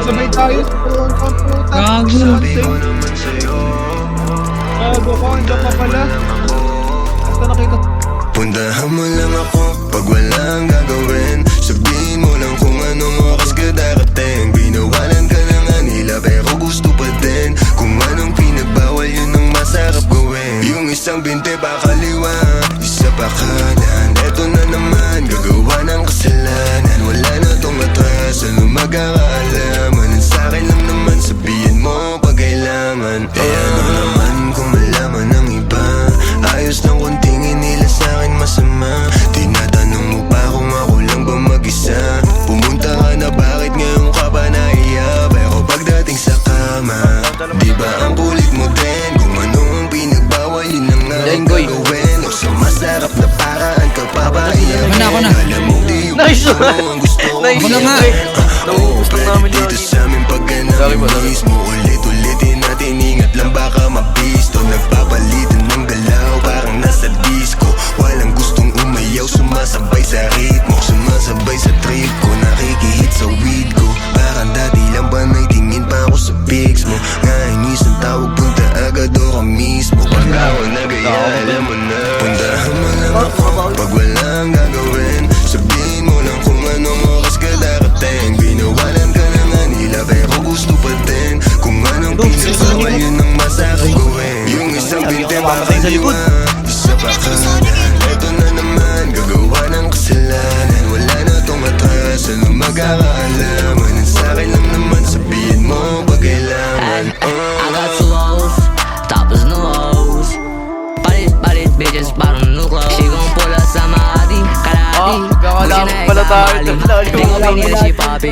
Sabay tayo sa tulong kang puta. Gago. Gago ko, hindi pa pala. Basta nakita. Puntahan mo lang ako pag walang gagawin. Sabihin mo lang kung anong oras ka darating. Binawalan ka na nga nila pero gusto pa din. Kung anong pinagbawal yun ang masarap gawin. Yung isang binte pa kaliwa, isa pa kanan. Eto na naman, gagawa ng kasalanan. Wala na tong atras, ano magkakaalaman. Ang sa'kin lang naman, sabihin mo pag kailangan. Eh ano naman kung malaman ng iba. Ayos lang kung tingin nila sa'kin masama. Tinatanong mo pa kung ako lang ba mag-isa. Pumunta ka na, bakit ngayon ka ba nahiya? Pero pagdating sa kama, di ba ang kulit mo din? Kung ano ang pinagbawal, yun ang aking gagawin. O sa masarap na paraan ka pa ba iyakin? Ako na. Alam mo di yung Nice gusto mo ang gusto ko. Ako na nga. Nauubos lang namin Dito lagi. sa amin pagka namimiss mo, ulit-ulitin natin, ingat lang baka mapisto. Nagpapalitan ng galaw, parang nasa disco. Walang gustong umayaw, sumasabay sa ritmo. Sumasabay sa trip ko, nakikihit sa weed ko. Parang dati lang ba naitingin pa ako sa pics mo. Ngainis ang tawag, punta agad ako mismo. Pag ako nagaya, alam mo na. Puntahan mo lang ako pag walang gagawin. Sabihin mo lang kung anong oras ka darating. Binawalan ka na nga nila pero gusto pa din. Kung anong pinagbawal yun ang masarap gawin. Yung isang binte pa kaliwa, isa pa kanan. Eto na naman, gagawa ng kasalanan. Wala na tong atras, ano magkakaalaman. Ang sa'kin lang naman, sabihin mo pag kailangan. I got two O's, tapos no O's. Palit, bitches, parang no clothes. She gon' pull us sa Mahadi, Kalahati. Magkakala ko pala tayo. Di ko pinili si Papi.